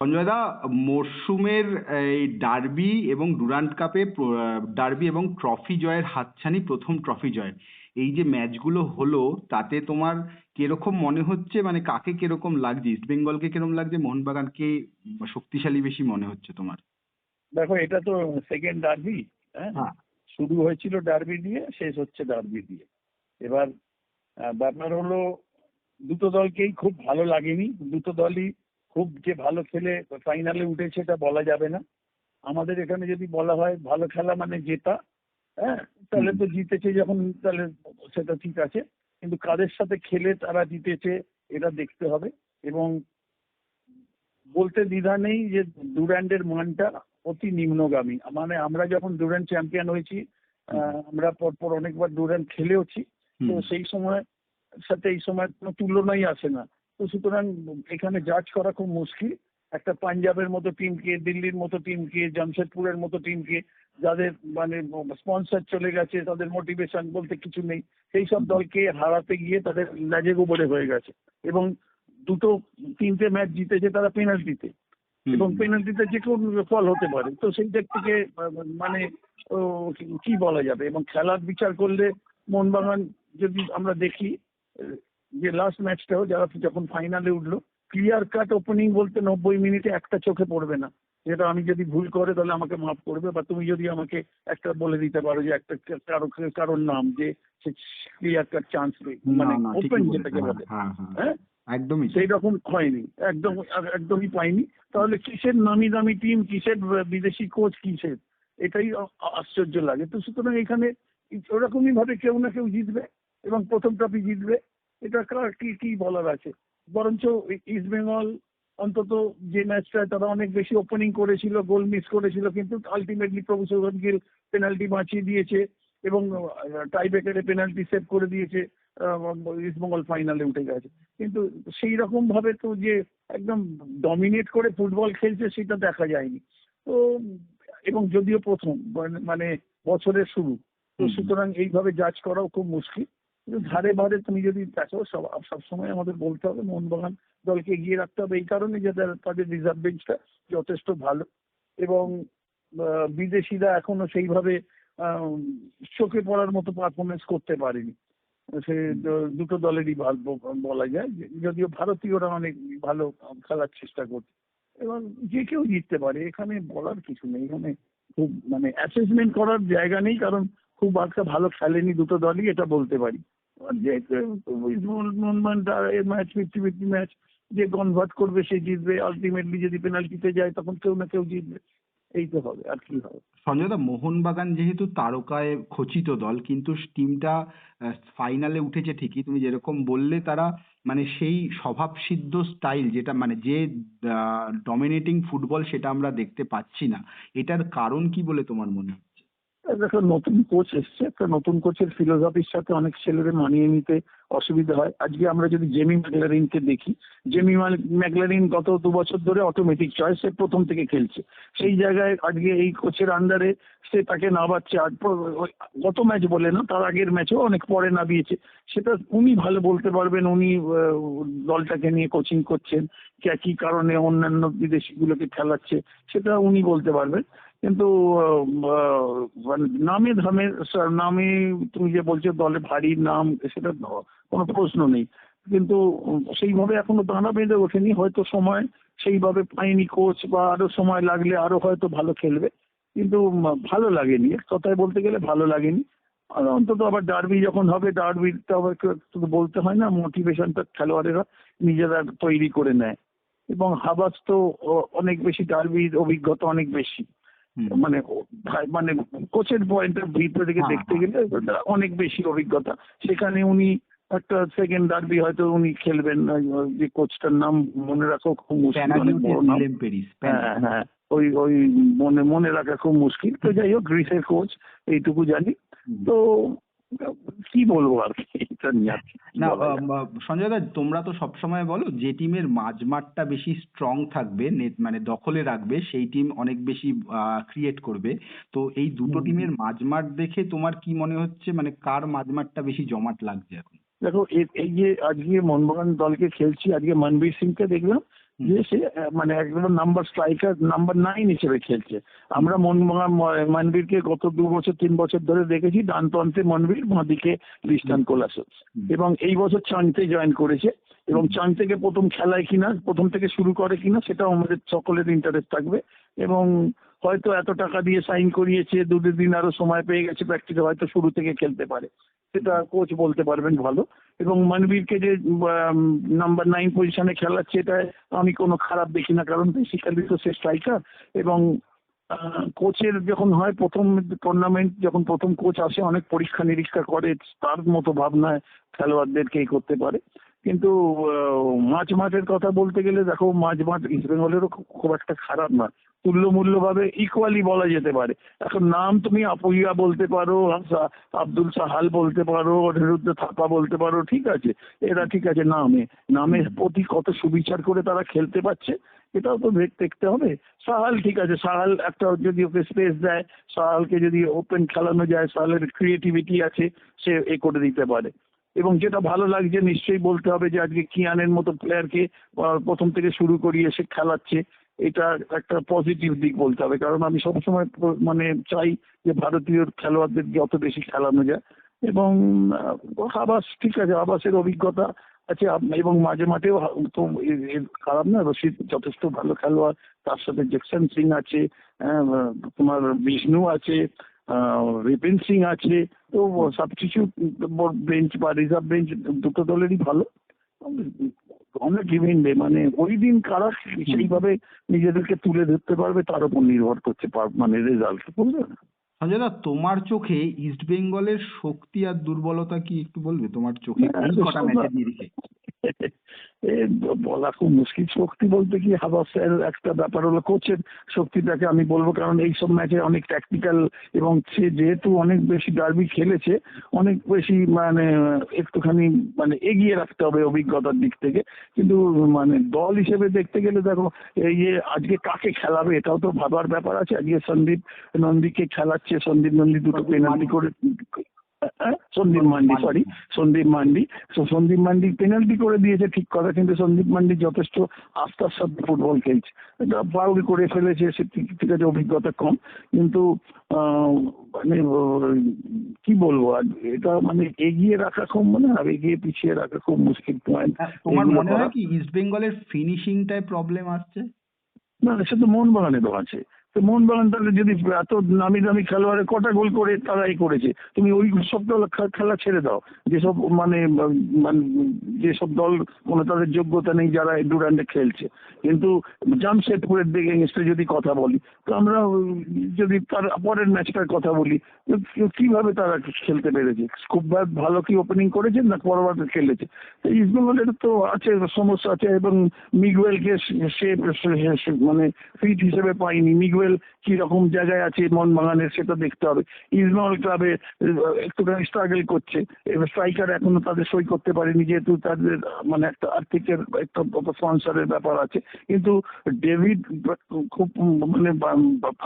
সঞ্জয় দা, মরশুমের এই ডার্বি এবং ডুরান্ড কাপে ডার্বি এবং ট্রফি জয়ের হাতছানি, প্রথম ট্রফি জয়, এই যে ম্যাচগুলো হলো তাতে তোমার কিরকম মনে হচ্ছে? মানে কাকে কিরকম লাগছে? ইস্ট বেঙ্গলকে কিরকম লাগছে, মোহনবাগানকে শক্তিশালী বেশি মনে হচ্ছে তোমার? দেখো, এটা তো সেকেন্ড ডার্বি। হ্যাঁ, হ্যাঁ। শুরু হয়েছিল ডার্বি দিয়ে, শেষ হচ্ছে ডার্বি দিয়ে। এবার ব্যাপার হলো, দুটো দলকেই খুব ভালো লাগেনি। দুটো দলই খুব যে ভালো খেলে ফাইনালে উঠেছে এটা বলা যাবে না। আমাদের এখানে যদি বলা হয় ভালো খেলা মানে জেতা, হ্যাঁ, তাহলে তো জিতেছে যখন, তাহলে সেটা ঠিক আছে। কিন্তু কাদের সাথে খেলে তারা জিতেছে এটা দেখতে হবে। এবং বলতে দ্বিধা নেই যে ডুরান্ডের মানটা অতি নিম্নগামী। মানে আমরা যখন ডুরান্ড চ্যাম্পিয়ন হয়েছি, আমরা পরপর অনেকবার ডুরান্ড খেলেওছি। তো সেই সময় সাথে এই সময় কোনো তুলনাই আসে না। তো সুতরাং এখানে জাজ করা খুব মুশকিল। একটা পাঞ্জাবের মতো টিমকে, দিল্লির মতো টিমকে, জামশেদপুরের মতো টিমকে, যাদের মানে স্পন্সর চলে গেছে, তাদের মোটিভেশন বলতে কিছু নেই, সেই সব দলকে হারাতে গিয়ে তাদের লেজে গোবরে হয়ে গেছে। এবং দুটো তিনটে ম্যাচ জিতেছে তারা পেনাল্টিতে, এবং পেনাল্টিতে যে কোনো ফল হতে পারে। তো সেই দিক থেকে মানে ও, কি বলা যাবে। এবং খেলার বিচার করলে মোহনবাগান, যদি আমরা দেখি যে লাস্ট ম্যাচটাও যারা যখন ফাইনালে উঠলো, ক্লিয়ার কাট ওপেনিং বলতে 90 মিনিটে একটা চোখে পড়বে না। যেটা আমি যদি ভুল করে তাহলে আমাকে মাফ করবে, বা তুমি যদি আমাকে একটা বলে দিতে পারো যে একটা কারোর নাম যে ক্লিয়ার কাট চান্স মানে ওপেন যেটাকে বলে, হ্যাঁ, একদমই সেই রকম হয়নি, একদমই পাইনি। তাহলে কিসের নামি দামি টিম, কিসের বিদেশি কোচ, কিসের, এটাই আশ্চর্য লাগে। তো সুতরাং এখানে ওরকমই ভাবে কেউ না কেউ জিতবে এবং প্রথম ট্রফি জিতবে। এটা কি কি বলার আছে। বরঞ্চ ইস্ট বেঙ্গল অন্তত যে ম্যাচটা তারা অনেক বেশি ওপেনিং করেছিল, গোল মিস করেছিল, কিন্তু আলটিমেটলি প্রভু সৌগত গিল পেনাল্টি বাঁচিয়ে দিয়েছে এবং টাই ব্রেকারে পেনাল্টি সেভ করে দিয়েছে। ইস্টবেঙ্গল ফাইনালে উঠে গেছে। কিন্তু সেই রকম ভাবে তো যে একদম ডমিনেট করে ফুটবল খেলছে সেটা দেখা যায়নি। তো এবং যদিও প্রথম মানে বছরের শুরু, তো সুতরাং এইভাবে জাজ করাও খুব মুশকিল। কিন্তু ধারে বারে তুমি যদি দেখো, সবসময় আমাদের বলতে হবে মোহনবাগান দলকে এগিয়ে রাখতে হবে, এই কারণে যে তাদের রিজার্ভ বেঞ্চটা যথেষ্ট ভালো। এবং বিদেশিরা এখনো সেইভাবে চোখে পড়ার মতো পারফরমেন্স করতে পারেনি। সে দুটো দলেরই বলা যায়, যদিও ভারতীয়রা অনেক ভালো খেলার চেষ্টা করছে। এবং যে কেউ জিততে পারে, এখানে বলার কিছু নেই। এখানে খুব মানে অ্যাসেসমেন্ট করার জায়গা নেই, কারণ খুব একটা ভালো খেলেনি দুটো দলই, এটা বলতে পারি। যে ম্যাচ 50-50 ম্যাচ, যে কনভার্ট করবে সে জিতবে। আলটিমেটলি যদি পেনাল্টিতে যায় তখন কেউ না কেউ জিতবে। এই তো হবে, আর কি হবে। সঞ্জয় দা, মোহনবাগান যেহেতু তারকায় খচিত দল, কিন্তু টিমটা ফাইনালে উঠেছে ঠিকই, তুমি যেরকম বললে, তারা মানে সেই স্বভাবসিদ্ধ স্টাইল, যেটা মানে যে ডমিনেটিং ফুটবল, সেটা আমরা দেখতে পাচ্ছি না। এটার কারণ কি বলে তোমার মনে হয়? দেখো, নতুন কোচ এসছে, একটা নতুন কোচের ফিলোসফির সাথে অনেক ছেলেদের মানিয়ে নিতে অসুবিধা হয়। আজকে আমরা যদি জেমি ম্যাকলারিনকে দেখি, জেমি ম্যাকলারিন গত 2 বছর ধরে অটোমেটিক চয়েস, সে প্রথম থেকে খেলছে। সেই জায়গায় আজকে এই কোচের আন্ডারে সে তাকে নামাচ্ছে। গত ম্যাচ বলে না, তার আগের ম্যাচেও অনেক পরে নামিয়েছে। সেটা উনি ভালো বলতে পারবেন। উনি দলটাকে নিয়ে কোচিং করছেন, কি কারণে অন্যান্য বিদেশিগুলোকে খেলাচ্ছে সেটা উনি বলতে পারবেন। কিন্তু মানে নামে তুমি যে বলছো দলে ভারী নাম, সেটা কোনো প্রশ্ন নেই। কিন্তু সেইভাবে এখনো দানা বেঁধে ওঠেনি। হয়তো সময় সেইভাবে পায়নি কোচ, বা আরো সময় লাগলে আরো হয়তো ভালো খেলবে। কিন্তু ভালো লাগেনি, এক কথায় বলতে গেলে ভালো লাগেনি। আর অন্তত আবার ডার্বি যখন হবে, ডার্বিটা আবার একটু বলতে হয় না, মোটিভেশনটা খেলোয়াড়েরা নিজেরা তৈরি করে নেয়। এবং হাবাস তো অনেক বেশি, ডার্বির অভিজ্ঞতা অনেক বেশি। মানে মানে কোচের পয়েন্ট অফ ভিউ থেকে দেখতে গেলে অনেক বেশি অভিজ্ঞতা। সেখানে উনি একটা সেকেন্ড ডার্বি হয়তো উনি খেলবেন। যে কোচটার নাম মনে রাখা খুব মুশকিল, অনেক বড় নাম। হ্যাঁ হ্যাঁ, ওই ওই মনে রাখা খুব মুশকিল। তো যাই হোক, গ্রিসের কোচ, এইটুকু জানি। তো কি বলবো আর কি এটা নিয়ে। না, সঞ্জয় দা, তোমরা তো সবসময় বলো যে টিমের মাঝমাঠটা বেশি স্ট্রং থাকবে, মানে দখলে রাখবে, সেই টিম অনেক বেশি ক্রিয়েট করবে। তো এই দুটো টিমের মাঝমাঠ দেখে তোমার কি মনে হচ্ছে, মানে কার মাঝমাঠটা বেশি জমাট লাগছে এখন? দেখো, এই যে আজকে মোহনবাগান দলকে খেলছি, আজকে মনবীর সিংকে দেখলাম যে সে মানে একদম নাম্বার স্ট্রাইকার নাম্বার 9 হিসেবে খেলছে। আমরা মনবীরকে গত 2 বছর 3 বছর ধরে দেখেছি ডান প্রান্তে মনবীর, বাঁদিকে ক্রিস্টান কোলাসো, এবং এই বছর চাংতে জয়েন করেছে, এবং চাংতেকে প্রথম খেলায় কিনা, প্রথম থেকে শুরু করে কিনা সেটাও আমাদের সকলের ইন্টারেস্ট থাকবে। এবং হয়তো এত টাকা দিয়ে সাইন করিয়েছে, 2 দিন আরো সময় পেয়ে গেছে প্র্যাকটিসে, হয়তো শুরু থেকে খেলতে পারে, সেটা কোচ বলতে পারবেন ভালো। এবং মনবীরকে যে নাম্বার 9 পজিশনে খেলাচ্ছে, এটা আমি কোনো খারাপ দেখি না, কারণ বেসিক্যালি তো সে স্ট্রাইকার। এবং কোচের যখন হয় প্রথম টুর্নামেন্ট, যখন প্রথম কোচ আসে অনেক পরীক্ষা নিরীক্ষা করে, তার মতো ভাবনায় খেলোয়াড়দেরকে এই করতে পারে। কিন্তু মাঝের কথা বলতে গেলে দেখো, মাঝ ইস্ট বেঙ্গলেরও খুব একটা খারাপ না, তুল্যমূল্যভাবে ইকুয়ালি বলা যেতে পারে। এখন নাম তুমি আপুইয়া বলতে পারো, আব্দুল সাহাল বলতে পারো, অনিরুদ্ধ থাপা বলতে পারো, ঠিক আছে, এরা ঠিক আছে, নামের প্রতি কত সুবিচার করে তারা খেলতে পারছে এটাও তো দেখতে হবে। সাহাল ঠিক আছে, সাহাল একটা যদি ওকে স্পেস দেয়, সাহালকে যদি ওপেন খেলানো যায়, সাহালের ক্রিয়েটিভিটি আছে, সে এ করে দিতে পারে। এবং যেটা ভালো লাগছে নিশ্চয়ই বলতে হবে যে আজকে কিয়ানের মতো প্লেয়ারকে প্রথম থেকে শুরু করিয়ে সে খেলাচ্ছে, এটা একটা পজিটিভ দিক বলতে হবে। কারণ আমি সবসময় মানে চাই যে ভারতীয় খেলোয়াড়দের যত বেশি খেলানো যায়। এবং আবাস ঠিক আছে, আবাসের অভিজ্ঞতা আছে, এবং মাঝে মাঠেও তো খারাপ না, রশিদ যথেষ্ট ভালো খেলোয়াড়, তার সাথে জ্যাকসন সিং আছে, তোমার বিষ্ণু আছে, রিপিন সিং আছে, তো সবকিছু বেঞ্চ বা রিজার্ভ বেঞ্চ দুটো দলেরই ভালো। অনেক ইভেন্টে মানে ওই দিন কারা সেইভাবে নিজেদেরকে তুলে ধরতে পারবে তার উপর নির্ভর করছে মানে রেজাল্ট, বুঝলে না? সঞ্জয় দা, তোমার চোখে ইস্ট বেঙ্গলের শক্তি আর দুর্বলতা কি একটু বলবে তোমার চোখে এই কটা ম্যাচের নিরিখে? এ বলা খুব মুশকিল। শক্তি বলতে কি, হাবাসের একটা ব্যাপার হলো কোচের শক্তিটাকে আমি বলবো, কারণ এইসব ম্যাচে অনেক ট্যাকটিক্যাল, এবং সে যেহেতু অনেক বেশি ডার্বি খেলেছে, অনেক বেশি মানে একটুখানি মানে এগিয়ে রাখতে হবে অভিজ্ঞতার দিক থেকে। কিন্তু মানে দল হিসেবে দেখতে গেলে দেখো, এই যে আজকে কাকে খেলাবে এটাও তো ভাবার ব্যাপার আছে। আজকে সন্দীপ নন্দীকে খেলাচ্ছে, সন্দীপ নন্দী দুটো পেনাল্টি করে, সন্দীপ মান্ডি পেনাল্টি করে দিয়েছে ঠিক কথা, কিন্তু সন্দীপ মান্ডি যথেষ্ট আস্থার সাথে ফুটবল খেলছে, এটা ফাউল করে ফেলেছে, সে ঠিক আছে, অভিজ্ঞতা কম, কিন্তু মানে কি বলবো, আর এটা মানে এগিয়ে রাখা খুব, মানে আর এগিয়ে পিছিয়ে রাখা খুব মুশকিল পয়েন্ট। তোমার মনে হয় কি ইস্ট বেঙ্গলের ফিনিশিংটায় প্রবলেম আসছে? না, সে তো মোহনবাগানেরও আছে। তো মোহনবাগান তাহলে যদি এত নামি দামি খেলোয়াড়ে কটা গোল করে তারাই করেছে, তুমি ওই সব দল খেলা ছেড়ে দাও, যেসব মানে যেসব দল কোনো তাদের যোগ্যতা নেই, যারা ডুরান্ডে খেলছে। কিন্তু জামশেদপুরের দিকে এগেইনস্টে যদি কথা বলি, তো আমরা যদি তার পরের ম্যাচটার কথা বলি, কিভাবে তারা খেলতে পেরেছে, খুব ভালো কি ওপেনিং করেছে না পরবর্তী খেলেছে। তো ইস্ট বেঙ্গলের তো আছে সমস্যা আছে, এবং মিগুয়েলকে সে মানে ফিট হিসেবে পাইনি। মিগুয়েল কি রকম জায়গায় আছে মোহনবাগানের সেটা দেখতে হবে। ইস্ট বেঙ্গল ক্লাবে একটুখানি স্ট্রাগল করছে, এবার স্ট্রাইকার এখনো তাদের সই করতে পারেনি, যেহেতু তাদের মানে একটা আর্থিকের একটা স্পন্সরের ব্যাপার আছে। কিন্তু ডেভিড খুব মানে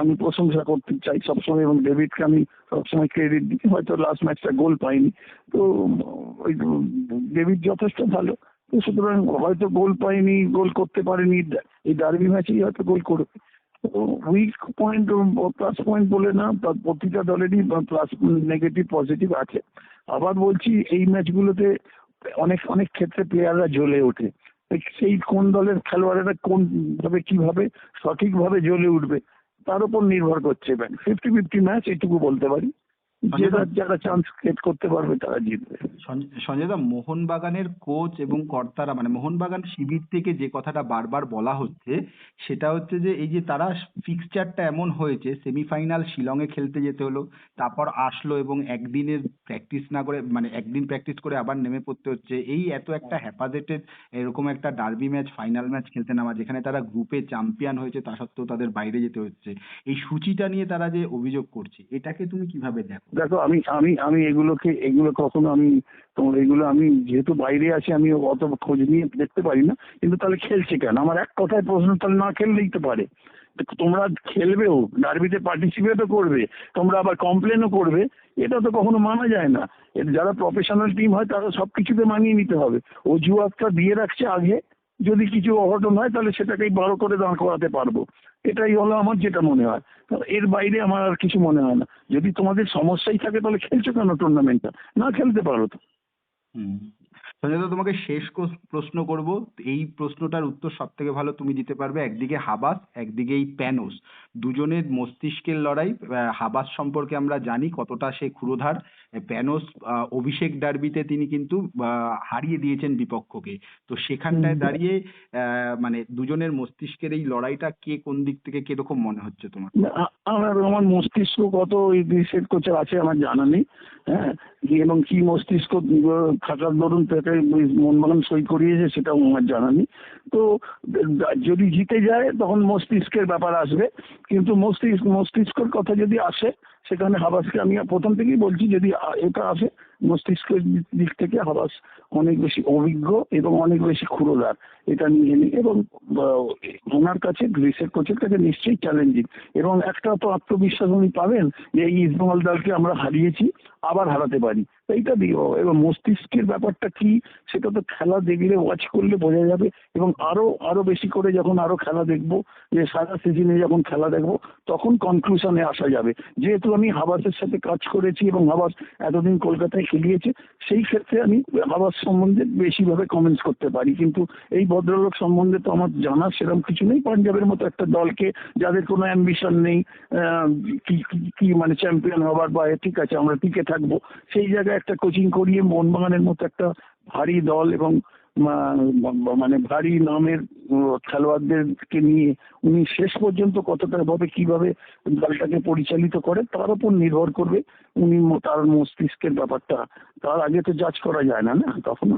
আমি প্রশংসা করতে চাই সবসময়, এবং ডেভিডকে আমি সবসময় ক্রেডিট দিই, হয়তো লাস্ট ম্যাচটা গোল পাইনি, তো ওই ডেভিড যথেষ্ট ভালো, তো সুতরাং হয়তো গোল পাইনি, গোল করতে পারেনি, এই ডার্বি ম্যাচেই হয়তো গোল করবে। তো উইক পয়েন্ট প্লাস পয়েন্ট বলে না, তার প্রতিটা দলেরই প্লাস নেগেটিভ পজিটিভ আছে। আবার বলছি, এই ম্যাচগুলোতে অনেক অনেক ক্ষেত্রে প্লেয়াররা জ্বলে ওঠে, সেই কোন দলের খেলোয়াড়েরা কোন ভাবে কিভাবে সঠিকভাবে জ্বলে উঠবে তার উপর নির্ভর করছে। 50-50 ম্যাচ এটুকু বলতে পারি, যারা চান্স ক্রিয়েট করতে পারবে তারা জিতবে। সঞ্জয় দা, মোহনবাগানের কোচ এবং কর্তারা মানে মোহনবাগান শিবির থেকে যে কথাটা বারবার বলা হচ্ছে সেটা হচ্ছে যে এই যে তারা ফিক্সচারটা এমন হয়েছে, সেমিফাইনাল শিলংয়ে খেলতে যেতে হলো, তারপর আসলো এবং একদিনের প্র্যাকটিস না করে মানে একদিন প্র্যাকটিস করে আবার নেমে পড়তে হচ্ছে, এই এত একটা হ্যাপাজেটেড এরকম একটা ডার্বি ম্যাচ, ফাইনাল ম্যাচ খেলতে নামা, যেখানে তারা গ্রুপে চ্যাম্পিয়ন হয়েছে তা সত্ত্বেও তাদের বাইরে যেতে হচ্ছে, এই সূচিটা নিয়ে তারা যে অভিযোগ করছে, এটাকে তুমি কিভাবে দেখো? দেখো, আমি আমি আমি এগুলো কখনো আমি তোমার এগুলো আমি যেহেতু বাইরে আছি আমি অত খোঁজ নিয়ে দেখতে পারি না। কিন্তু তাহলে খেলছে কেন, আমার এক কথায় প্রশ্ন, তাহলে না খেললেই তো পারে। তোমরা খেলবেও, ডার্বিতে পার্টিসিপেটও করবে, তোমরা আবার কমপ্লেনও করবে, এটা তো কখনো মানা যায় না। যারা প্রফেশনাল টিম হয় তারা সব কিছুতে মানিয়ে নিতে হবে। অজুহাতটা দিয়ে রাখছে আগে, যদি কিছু অঘটন হয় তাহলে সেটাকেই বড় করে দাঁড় করাতে পারবো। এটাই হলো আমার যেটা মনে হয়। তো এর বাইরে আমার আর কিছু মনে হয় না। যদি তোমাদের সমস্যাই থাকে তাহলে খেলছো কেন টুর্নামেন্টটা? না খেলতে পারো তো। হুম। সঞ্জয়, তোমাকে শেষ প্রশ্ন করব। এই প্রশ্নটার উত্তর সব থেকে ভালো তুমি দিতে পারবে। একদিকে হাবাস, একদিকে এই প্যানোস, দুজনের মস্তিষ্কের লড়াই। হাবাস সম্পর্কে আমরা জানি কতটা সে ক্ষুরধার। প্যানোস অভিষেক ডার্বিতে তিনি কিন্তু হারিয়ে দিয়েছেন বিপক্ষকে। তো সেখানটায় দাঁড়িয়ে মানে দুজনের মস্তিষ্কের এই লড়াইটা কে কোন দিক থেকে কিরকম মনে হচ্ছে তোমার? আমার মস্তিষ্ক কত ওই রিসেট কোচের আছে আমার জানা নেই। হ্যাঁ, এবং কি মস্তিষ্ক থাকার দরুন তাকে মোহনবাগান সই করিয়েছে সেটাও আমার জানা নেই। তো যদি জিতে যায় তখন মস্তিষ্কের ব্যাপার আসবে, কিন্তু মস্তিষ্কের কথা যদি আসে সেখানে হাবাসকে আমি প্রথম থেকেই বলছি, যদি এটা আসে মস্তিষ্কের দিক থেকে হাবাস অনেক বেশি অভিজ্ঞ এবং অনেক বেশি ক্ষুরধার, এটা নিয়ে নিই। এবং ওনার কাছে গ্রিসের কোচের কাছে নিশ্চয়ই চ্যালেঞ্জিং, এবং একটা তো আত্মবিশ্বাস উনি পাবেন যে এই ইস্টবেঙ্গল দলকে আমরা হারিয়েছি, আবার হারাতে পারি, এইটা দিয়ে। এবং মস্তিষ্কের ব্যাপারটা কি সেটা তো খেলা দেখলে ওয়াচ করলে বোঝা যাবে। এবং আরো বেশি করে যখন আরো খেলা দেখবো, যে সারা সিজনে যখন খেলা দেখবো তখন কনক্লুশনে আসা যাবে। যেহেতু আমি হাবাসের সাথে কাজ করেছি এবং হাবাস এতদিন কলকাতায় খেলিয়েছে, সেই ক্ষেত্রে আমি হাবাস সম্বন্ধে বেশিভাবে কমেন্টস করতে পারি। কিন্তু এই ভদ্রলোক সম্বন্ধে তো আমার জানার সেরকম কিছু নেই। পাঞ্জাবের মতো একটা দলকে, যাদের কোনো অ্যাম্বিশন নেই কি কি মানে চ্যাম্পিয়ন হবার, বা ঠিক আছে আমরা টিকে থাকবো, সেই জায়গায় একটা কোচিং করিয়ে মোহনবাগানের মতো একটা ভারী দল এবং মানে ভারী নামের খেলোয়াড়দেরকে নিয়ে উনি শেষ পর্যন্ত কতটা ভাবে কিভাবে দলটাকে পরিচালিত করে তার উপর নির্ভর করবে। উনি তার মস্তিষ্কের ব্যাপারটা, তার আগে তো জাজ করা যায় না, না তখন।